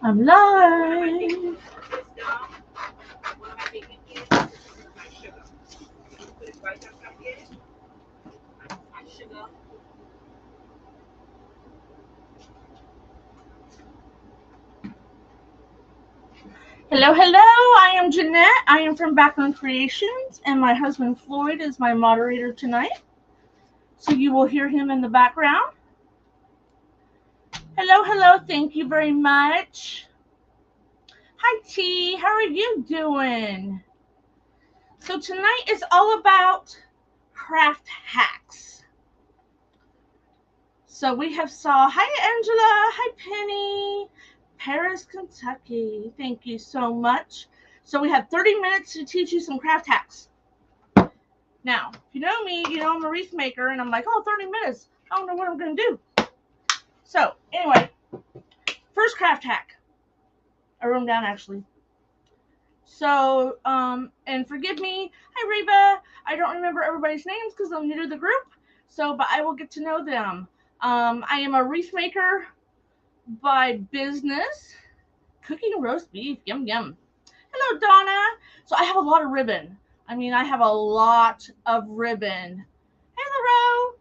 I'm live. Hello, hello. I am Jeanette. I am from Background Creations, and my husband Floyd is my moderator tonight. So you will hear him in the background. Hello, hello. Thank you very much. Hi, T. How are you doing? So tonight is all about craft hacks. So we have saw, hi, Angela. Hi, Penny. Paris, Kentucky. Thank you so much. So we have 30 minutes to teach you some craft hacks. Now, if you know me, you know I'm a wreath maker, and I'm like, oh, 30 minutes. I don't know what I'm going to do. So, anyway, first craft hack. I wrote them down, actually. So, and forgive me. Hi, Reba. I don't remember everybody's names because I'm new to the group. So, but I will get to know them. I am a wreath maker by business. Cooking roast beef. Yum, yum. Hello, Donna. So I have a lot of ribbon. I have a lot of ribbon. Hello.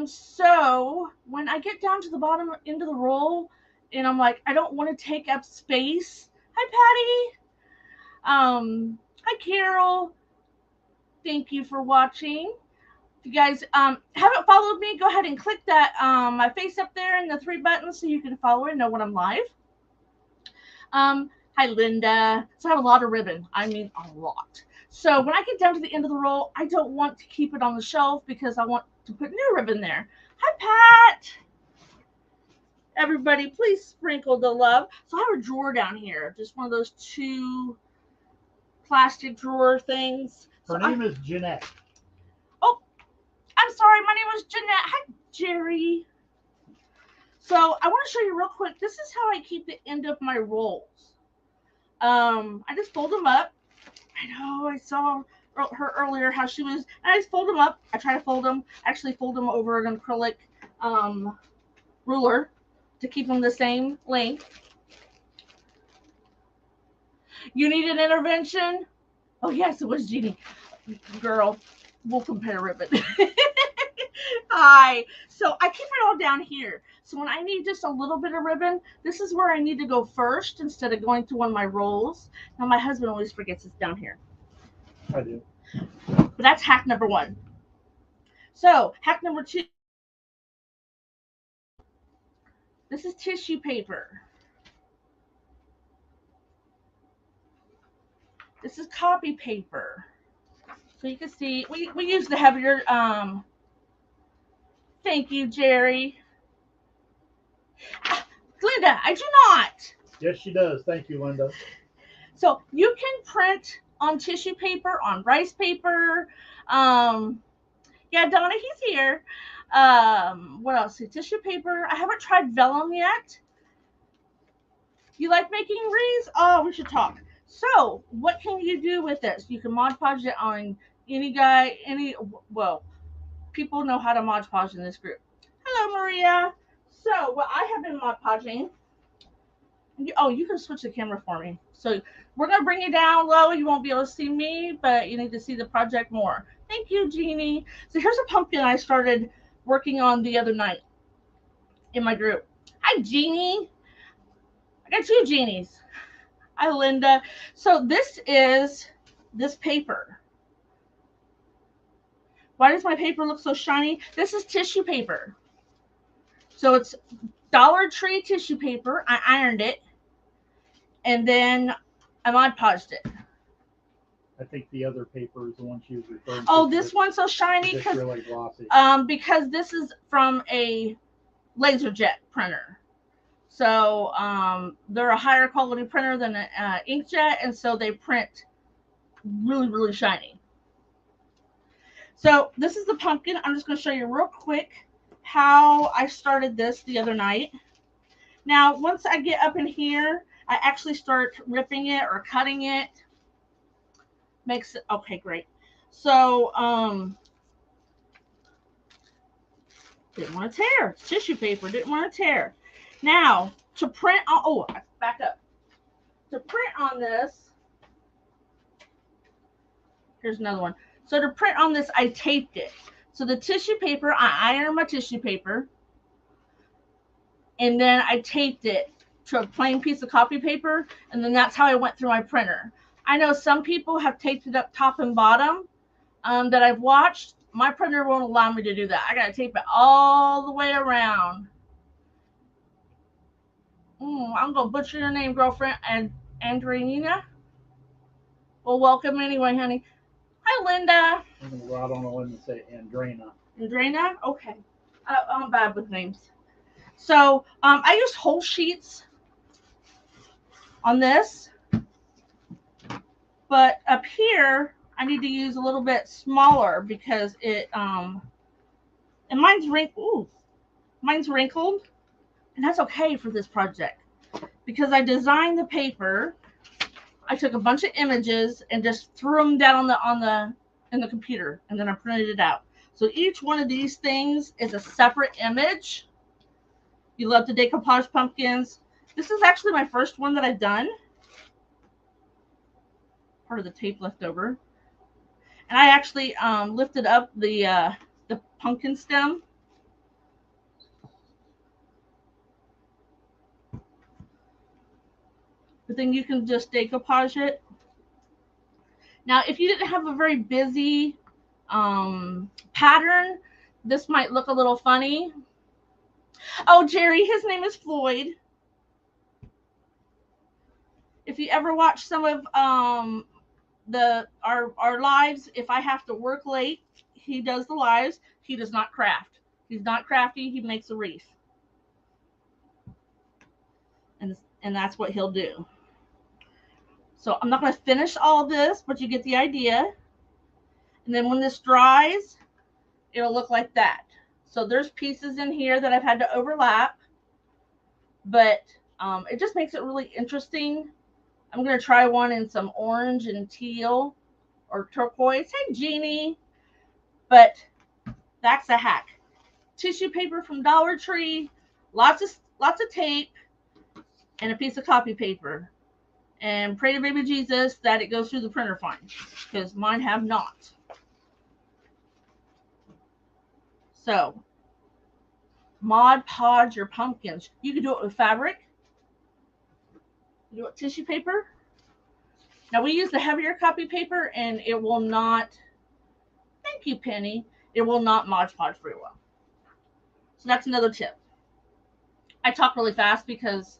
So when I get down to the bottom end of the roll, and I'm like, I don't want to take up space. Hi, Patty. Hi, Carol. Thank you for watching. If you guys haven't followed me, go ahead and click that my face up there and the 3 buttons so you can follow and know when I'm live. Hi, Linda. So I have a lot of ribbon. A lot. So when I get down to the end of the roll, I don't want to keep it on the shelf because I want to put new ribbon there. Hi, Pat. Everybody, please sprinkle the love. So I have a drawer down here, just one of those 2 plastic drawer things. Her name is Jeanette. Oh, I'm sorry. My name was Jeanette. Hi, Jerry. So I want to show you real quick. This is how I keep the end of my rolls. I just fold them up. I know I saw her earlier how she was. I just fold them up. I try to fold them. Actually fold them over an acrylic ruler to keep them the same length. You need an intervention? Oh yes, it was Jeannie. Girl, we'll compare ribbon. Hi. So I keep it all down here. So when I need just a little bit of ribbon, this is where I need to go first instead of going to one of my rolls. Now my husband always forgets it's down here. I do. But that's hack number 1. So hack number 2. This is tissue paper. This is copy paper. So you can see we use the heavier. Thank you, Jerry. Linda, I do not. Yes, she does. Thank you, Linda. So you can print on tissue paper, on rice paper. Yeah, Donna, he's here. What else? Tissue paper. I haven't tried vellum yet. You like making wreaths? Oh, we should talk. So, what can you do with this? You can Mod Podge it on well, people know how to Mod Podge in this group. Hello, Maria. So, what I have been Mod Podging. Oh, you can switch the camera for me. So, we're going to bring you down low. You won't be able to see me, but you need to see the project more. Thank you, Jeannie. So, here's a pumpkin I started working on the other night in my group. Hi, Jeannie. I got 2 Jeannies. Hi, Linda. So this is this paper. Why does my paper look so shiny? This is tissue paper. So it's Dollar Tree tissue paper. I ironed it. And then I Mod Podged it. I think the other paper is the one she was referring to. Oh, this one's so shiny because really glossy. Because this is from a laser jet printer. So they're a higher quality printer than an inkjet, and so they print really, really shiny. So this is the pumpkin. I'm just going to show you real quick how I started this the other night. Now, once I get up in here, I actually start ripping it or cutting it. Makes it, okay, great. So, didn't want to tear. Tissue paper, didn't want to tear. Now, to print on, oh, back up. To print on this, here's another one. So to print on this, I taped it. So the tissue paper, I ironed my tissue paper, and then I taped it to a plain piece of copy paper, and then that's how I went through my printer. I know some people have taped it up top and bottom that I've watched. My printer won't allow me to do that. I gotta tape it all the way around. I'm gonna butcher your name, girlfriend. And Andreina. Well, welcome anyway, honey. Hi, Linda. I'm going to go out on a limb and say Andrena. Andreina? Okay. I'm bad with names. So I used whole sheets on this. But up here, I need to use a little bit smaller because it, and mine's wrinkled. Mine's wrinkled. And that's okay for this project. Because I designed the paper, I took a bunch of images and just threw them down in the computer, and then I printed it out. So each one of these things is a separate image. You love to decoupage pumpkins. This is actually my first one that I've done. Part of the tape left over. And I actually lifted up the pumpkin stem. But then you can just decoupage it. Now, if you didn't have a very busy pattern, this might look a little funny. Oh, Jerry, his name is Floyd. If you ever watch some of our lives, if I have to work late, he does the lives. He does not craft. He's not crafty. He makes a wreath. And that's what he'll do. So I'm not going to finish all this, but you get the idea. And then when this dries, it'll look like that. So there's pieces in here that I've had to overlap, but it just makes it really interesting. I'm going to try one in some orange and teal or turquoise. Hey, Jeannie. But that's a hack. Tissue paper from Dollar Tree, lots of tape, and a piece of copy paper. And pray to baby Jesus that it goes through the printer fine, because mine have not. So, Mod Podge your pumpkins. You can do it with fabric. You do it with tissue paper. Now we use the heavier copy paper, and it will not. Thank you, Penny. It will not Mod Podge very well. So that's another tip. I talk really fast because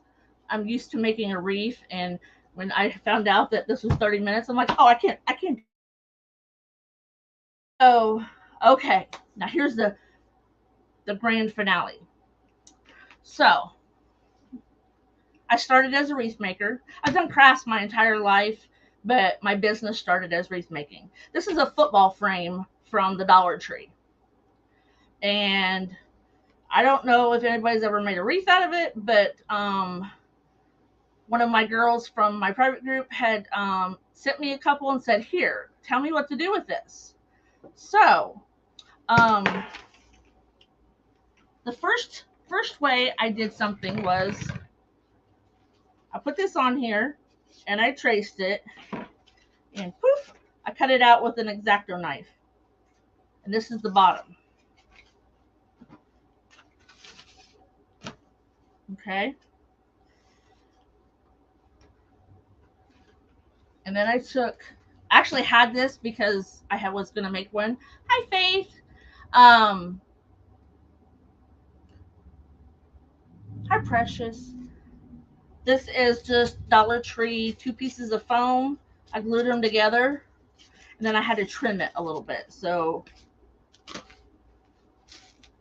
I'm used to making a wreath, and when I found out that this was 30 minutes, I'm like, oh, I can't. Oh, okay. Now here's the grand finale. So I started as a wreath maker. I've done crafts my entire life, but my business started as wreath making. This is a football frame from the Dollar Tree. And I don't know if anybody's ever made a wreath out of it, but one of my girls from my private group had sent me a couple and said, here, tell me what to do with this. So the first way I did something was I put this on here and I traced it, and poof, I cut it out with an X-Acto knife. And this is the bottom. Okay. And then I actually had this because I was going to make one. Hi, Faith. Hi, Precious. This is just Dollar Tree, 2 pieces of foam. I glued them together, and then I had to trim it a little bit. So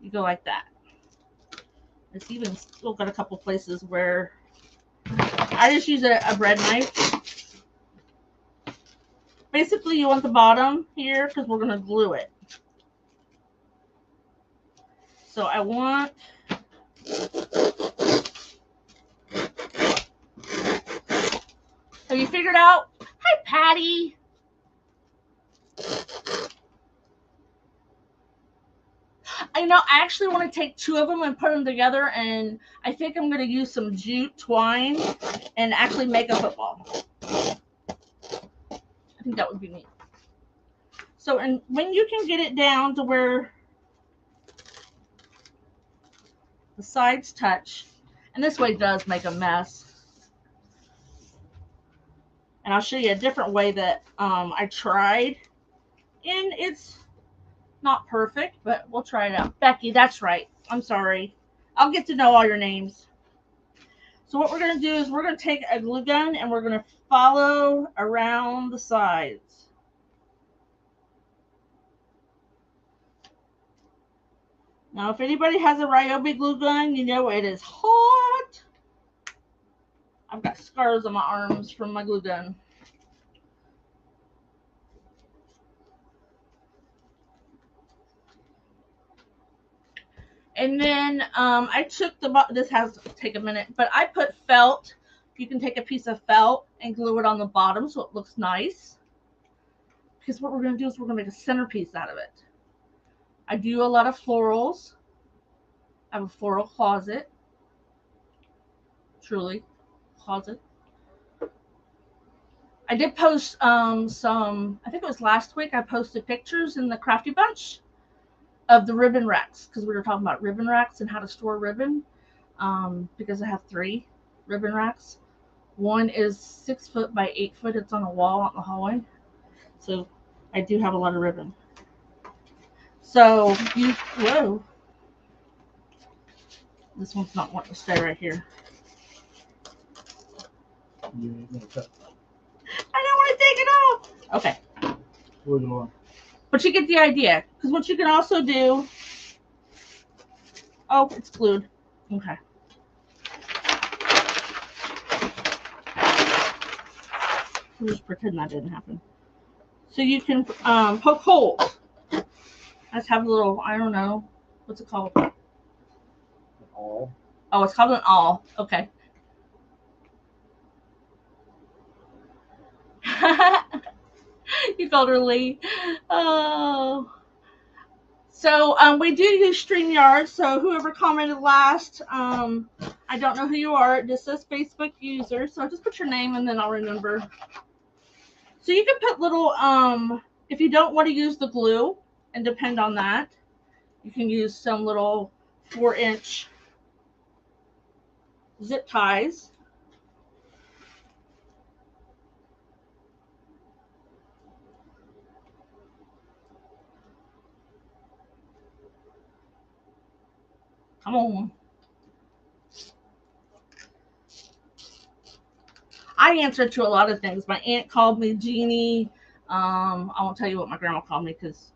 you go like that. It's even still got a couple places where I just use a bread knife. Basically, you want the bottom here because we're going to glue it. So I want... Have you figured out? Hi, Patty. I actually want to take two of them and put them together, and I think I'm going to use some jute twine and actually make a football. I think that would be neat. So, and when you can get it down to where the sides touch, and this way does make a mess. And I'll show you a different way that I tried, and it's not perfect, but we'll try it out. Becky, that's right. I'm sorry. I'll get to know all your names. So what we're going to do is we're going to take a glue gun and we're going to follow around the sides. Now, if anybody has a Ryobi glue gun, you know it is hot. I've got scars on my arms from my glue gun. And then I took this has to take a minute, but I put felt. You can take a piece of felt and glue it on the bottom so it looks nice. Because what we're going to do is we're going to make a centerpiece out of it. I do a lot of florals. I have a floral closet. Truly, closet. I did post some, I think it was last week, I posted pictures in the Crafty Bunch of the ribbon racks, because we were talking about ribbon racks and how to store ribbon, because I have 3 ribbon racks. One is 6 foot by 8 foot. It's on a wall out in the hallway. So I do have a lot of ribbon. So whoa. This one's not wanting to stay right here. You ain't gonna cut. I don't want to take it off. Okay. Glue it on. But you get the idea. Because what you can also do. Oh, it's glued. Okay. We'll just pretend that didn't happen. So you can poke holes. Let's have a little, I don't know, what's it called? An awl. Oh, it's called an awl. Okay. You called her Lee. Oh. So we do use StreamYard. So whoever commented last, I don't know who you are. It just says Facebook user. So just put your name and then I'll remember. So you can put little, if you don't want to use the glue and depend on that, you can use some little 4-inch zip ties. Come on. I answer to a lot of things. My aunt called me Jeannie. I won't tell you what my grandma called me because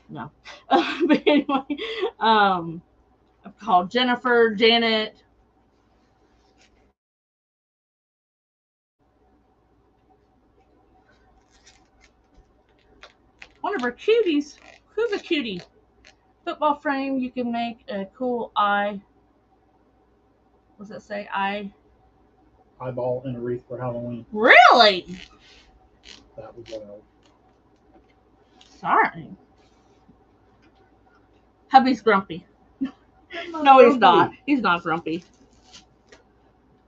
no. But anyway, I've called Jennifer, Janet. One of her cuties. Who's a cutie? Football frame. You can make a cool eye. What's it say? Eyeball and a wreath for Halloween. Really? That was what Sorry. Hubby's grumpy. No, he's not. He's not grumpy.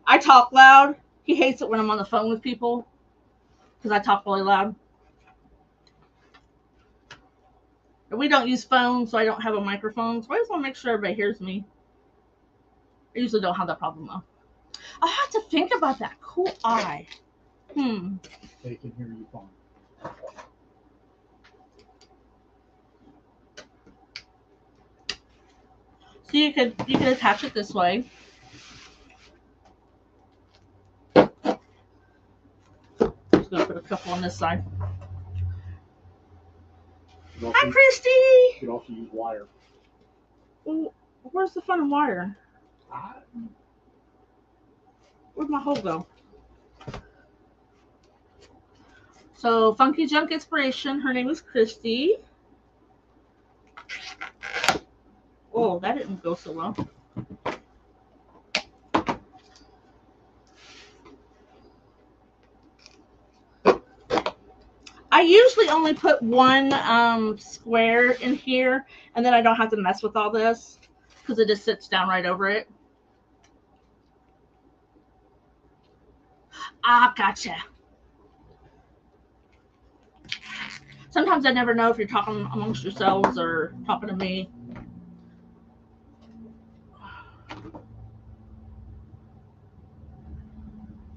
I talk loud. He hates it when I'm on the phone with people because I talk really loud. We don't use phones, so I don't have a microphone. So I just want to make sure everybody hears me. I usually don't have that problem though. I have to think about that. Cool eye. They can hear you fine. So you could attach it this way. Just gonna put a couple on this side. Hi, Christy. You could also use wire. Well, where's the fun in wire? Where'd my hole go? So, Funky Junk Inspiration. Her name is Christy. Oh, that didn't go so well. I usually only put one square in here, and then I don't have to mess with all this because it just sits down right over it. Ah, gotcha. Sometimes I never know if you're talking amongst yourselves or talking to me.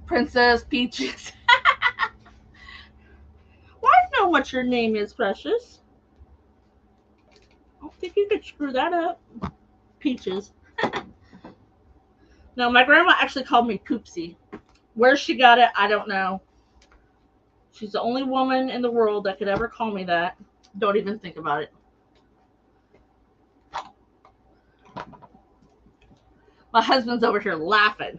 Princess Peaches. Well, I know what your name is, Precious. I don't think you could screw that up. Peaches. No, my grandma actually called me Poopsie. Where she got it, I don't know. She's the only woman in the world that could ever call me that. Don't even think about it. My husband's over here laughing.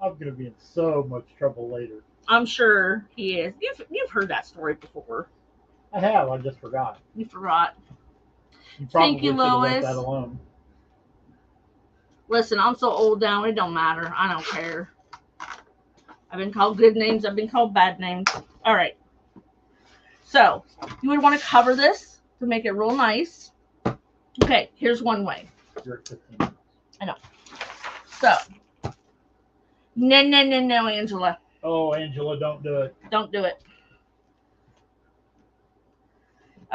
I'm gonna be in so much trouble later. I'm sure he is. You've heard that story before. I have. I just forgot. You forgot. You probably Thank you, should have left Lois. that alone. Listen, I'm so old now, it don't matter. I don't care. I've been called good names. I've been called bad names. All right. So you would want to cover this to make it real nice. Okay, here's one way. You're at 15 minutes. I know. So, no, Angela. Oh, Angela, don't do it. Don't do it.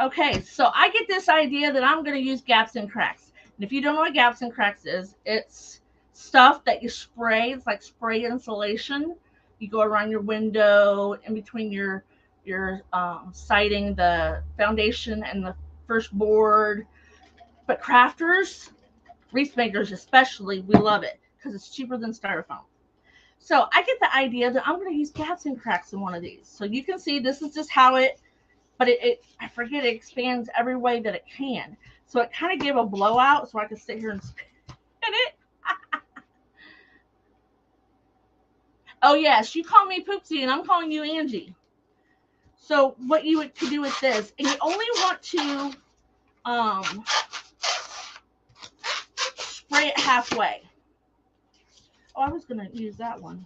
Okay, so I get this idea that I'm going to use gaps and cracks. And if you don't know what gaps and cracks is, it's stuff that you spray. It's like spray insulation. You go around your window, in between your siding, the foundation, and the first board. But crafters, wreath makers especially, we love it because it's cheaper than styrofoam. So I get the idea that I'm going to use gaps and cracks in one of these. So you can see this is just how it, but it I forget, it expands every way that it can. So it kind of gave a blowout so I could sit here and spin it. Oh yes, you call me Poopsie and I'm calling you Angie. So what you could do with this, and you only want to spray it halfway. Oh, I was going to use that one.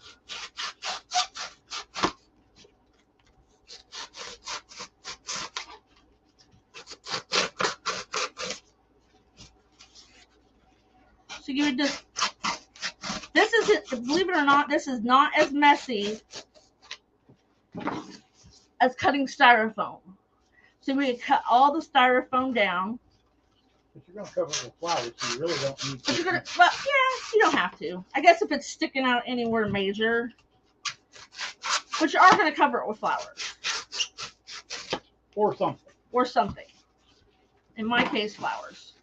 So you would just, this is, believe it or not, this is not as messy as cutting styrofoam. So we would cut all the styrofoam down. But you're going to cover it with flowers, so you really don't need to. But you're gonna, well, yeah, you don't have to. I guess if it's sticking out anywhere major, but you are going to cover it with flowers. Or something. Or something. In my case, flowers.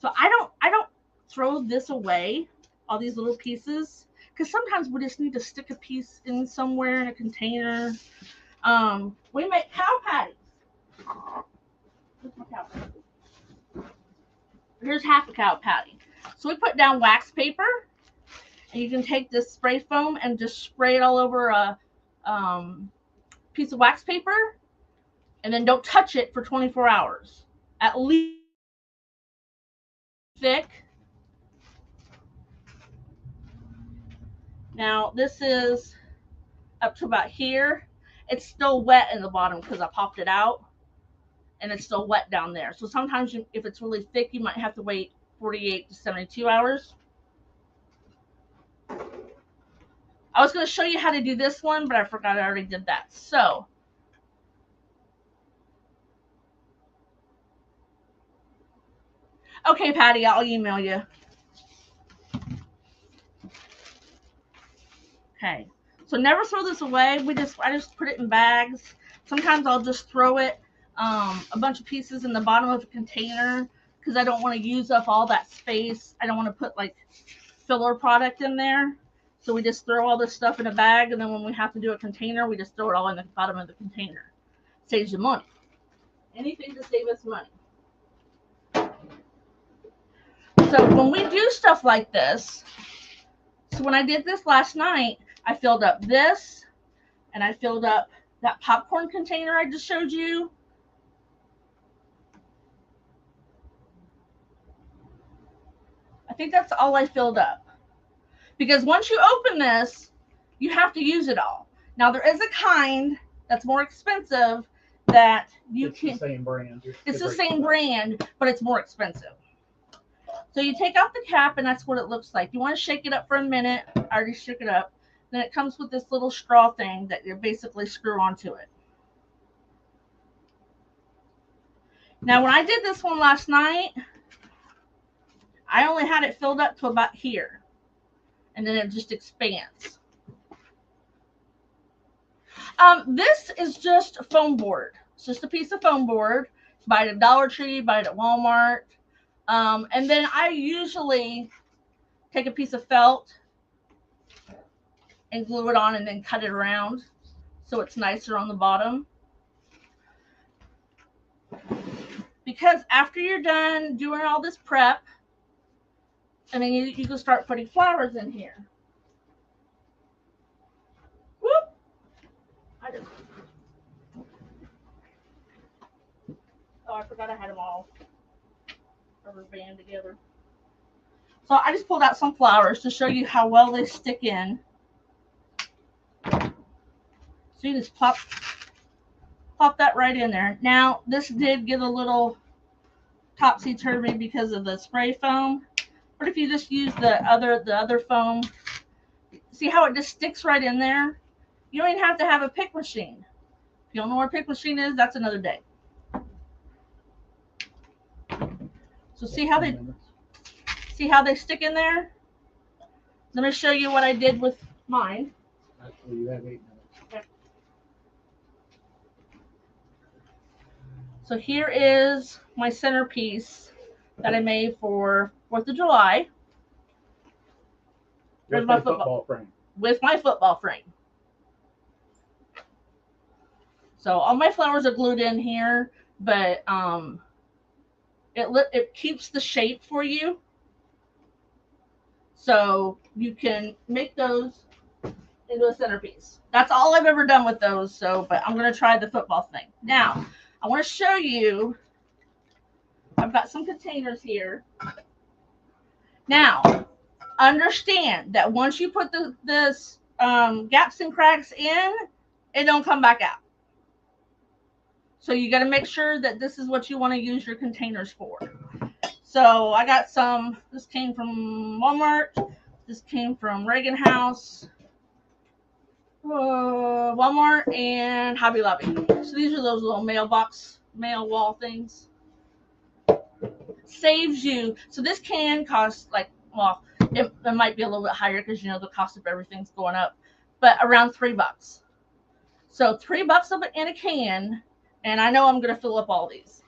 So I don't throw this away, all these little pieces, because sometimes we just need to stick a piece in somewhere in a container. We make cow patties. Where's my cow patty? Here's half a cow patty. So we put down wax paper, and you can take this spray foam and just spray it all over a piece of wax paper, and then don't touch it for 24 hours. At least thick. Now this is up to about here. It's still wet in the bottom because I popped it out, and it's still wet down there. So sometimes if it's really thick, you might have to wait 48 to 72 hours. I was going to show you how to do this one, but I forgot I already did that. So okay, Patty, I'll email you. Okay, so never throw this away. I just put it in bags. Sometimes I'll just throw it a bunch of pieces in the bottom of a container because I don't want to use up all that space. I don't want to put like filler product in there. So we just throw all this stuff in a bag, and then when we have to do a container, we just throw it all in the bottom of the container. Saves you money. Anything to save us money. So when we do stuff like this, so when I did this last night, I filled up this, and I filled up that popcorn container I just showed you. I think that's all I filled up. Because once you open this, you have to use it all. Now there is a kind that's more expensive that you It's can. the same brand. It's the same brand, but it's more expensive. So you take out the cap, and that's what it looks like. You want to shake it up for a minute. I already shook it up. Then it comes with this little straw thing that you basically screw onto it. Now, when I did this one last night, I only had it filled up to about here. And then it just expands. This is just foam board. It's just a piece of foam board. Buy it at Dollar Tree, buy it at Walmart. And then I usually take a piece of felt and glue it on and then cut it around so it's nicer on the bottom. Because after you're done doing all this prep, and then you can start putting flowers in here. Whoop! I forgot I had them all rubber band together. So I just pulled out some flowers to show you how well they stick in. So you just plop that right in there. Now this did get a little topsy-turvy because of the spray foam, but if you just use the other foam, see how it just sticks right in there? You don't even have to have a pick machine. If you don't know where a pick machine is, that's another day. So see how they stick in there? Let me show you what I did with mine. Actually, you have 8 minutes. Okay. So here is my centerpiece that I made for 4th of July. With my football frame. With my football frame. So all my flowers are glued in here, but it keeps the shape for you. So you can make those into a centerpiece. That's all I've ever done with those. So, but I'm gonna try the football thing. Now, I want to show you. I've got some containers here. Now, understand that once you put this gaps and cracks in, it don't come back out. So you got to make sure that this is what you want to use your containers for. So I got some. This came from Walmart. This came from Reagan House, Walmart, and Hobby Lobby. So these are those little mail wall things. Saves you. So this can cost like, well, it might be a little bit higher because you know the cost of everything's going up, but around $3. So $3 of it in a can, and I know I'm gonna fill up all these.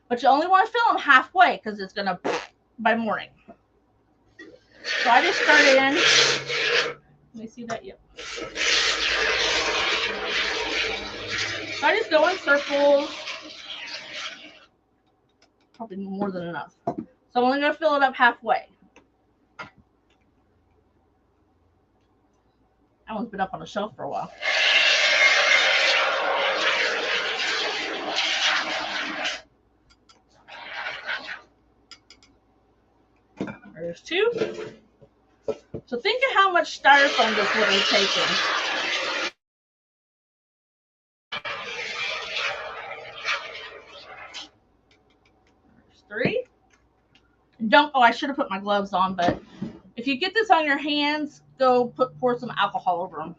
But you only want to fill them halfway because it's gonna by morning. So I just start in. Let me see that. Yep. So I just go in circles. Probably more than enough. So I'm only going to fill it up halfway. That one's been up on the shelf for a while. There's 2. So think of how much styrofoam this would have taken. There's 3. I should have put my gloves on, but if you get this on your hands, go pour some alcohol over them.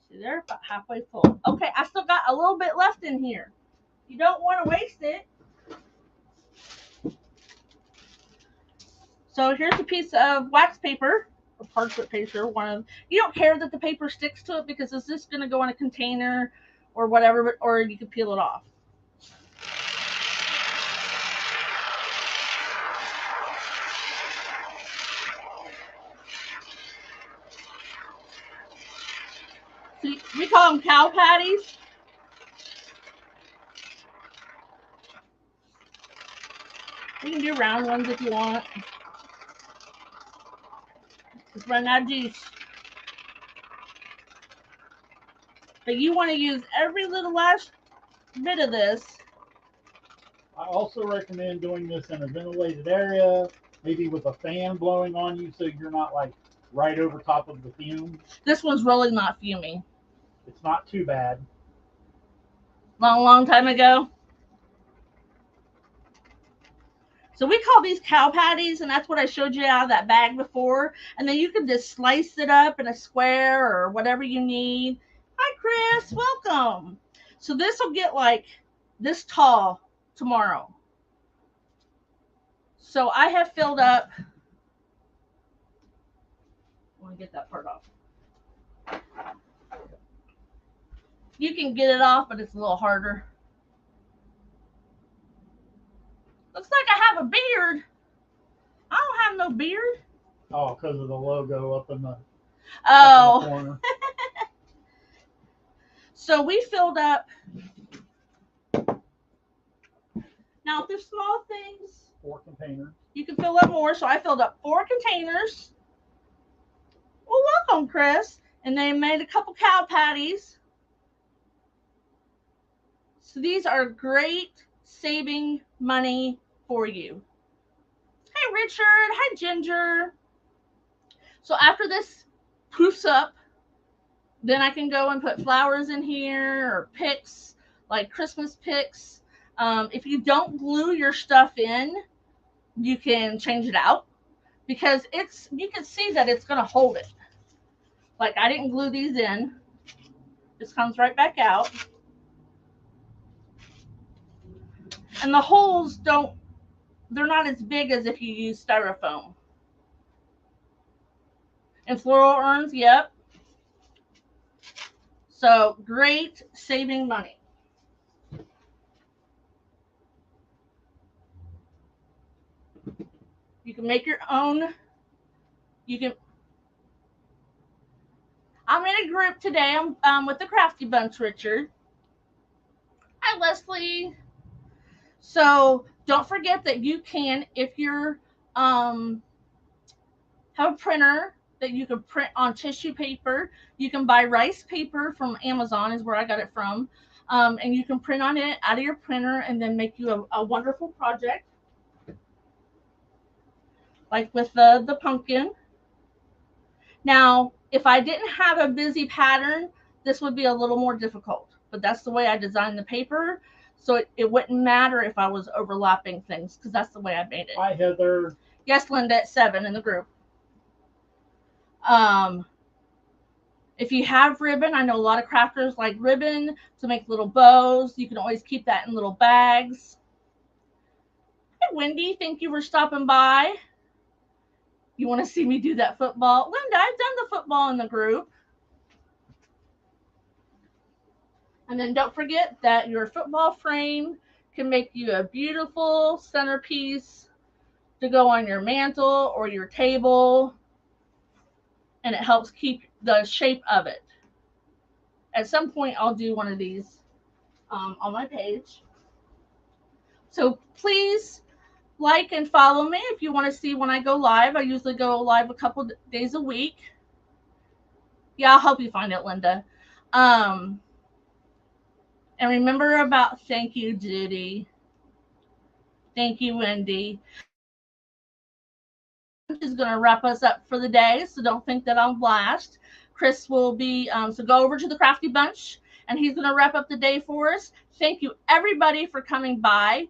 See there? About halfway full. Okay, I still got a little bit left in here. You don't want to waste it. So here's a piece of wax paper or parchment paper. You don't care that the paper sticks to it because it's just going to go in a container or whatever, or you can peel it off. So we call them cow patties. You can do round ones if you want. Just run out of juice. But you want to use every little last bit of this. I also recommend doing this in a ventilated area, maybe with a fan blowing on you so you're not like right over top of the fumes. This one's really not fuming. It's not too bad. Long time ago. So we call these cow patties, and that's what I showed you out of that bag before. And then you can just slice it up in a square or whatever you need. Hi, Chris. Welcome. So this will get like this tall tomorrow. So I have filled up. I want to get that part off. You can get it off, but it's a little harder. Looks like I have a beard. I don't have no beard. Oh, because of the logo up in the Oh. corner. So we filled up. Now, if there's small things, 4 containers. You can fill up more. So I filled up 4 containers. Well, welcome, Chris. And they made a couple cow patties. So these are great saving money for you. Hi, Richard. Hi, Ginger. So after this poofs up, then I can go and put flowers in here or picks, like Christmas picks. If you don't glue your stuff in, you can change it out because you can see that it's going to hold it. Like I didn't glue these in. This comes right back out. And the holes they're not as big as if you use styrofoam. And floral urns, yep. So great saving money. You can make your own. I'm in a group today. I'm with the Crafty Bunch, Richard. Hi, Leslie. So don't forget that you can, if you're have a printer that you can print on tissue paper, you can buy rice paper from Amazon is where I got it from. And you can print on it out of your printer and then make you a wonderful project. Like with the pumpkin. Now, if I didn't have a busy pattern, this would be a little more difficult. But that's the way I designed the paper. So it wouldn't matter if I was overlapping things because that's the way I made it. Hi, Heather. Yes, Linda at 7 in the group. If you have ribbon, I know a lot of crafters like ribbon to make little bows. You can always keep that in little bags. Hey, Wendy, thank you for stopping by. You want to see me do that football? Linda, I've done the football in the group. And then don't forget that your football frame can make you a beautiful centerpiece to go on your mantle or your table. And it helps keep the shape of it. At some point, I'll do one of these on my page. So please like and follow me if you want to see when I go live. I usually go live a couple days a week. Yeah, I'll help you find it, Linda. And remember about thank you, Judy. Thank you, Wendy. Is going to wrap us up for the day, so don't think that I'm last. Chris will be, so go over to the Crafty Bunch, and he's going to wrap up the day for us. Thank you, everybody, for coming by.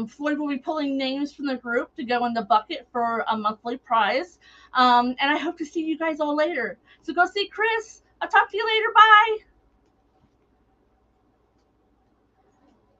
Floyd will be pulling names from the group to go in the bucket for a monthly prize. And I hope to see you guys all later. So go see Chris. I'll talk to you later. Bye.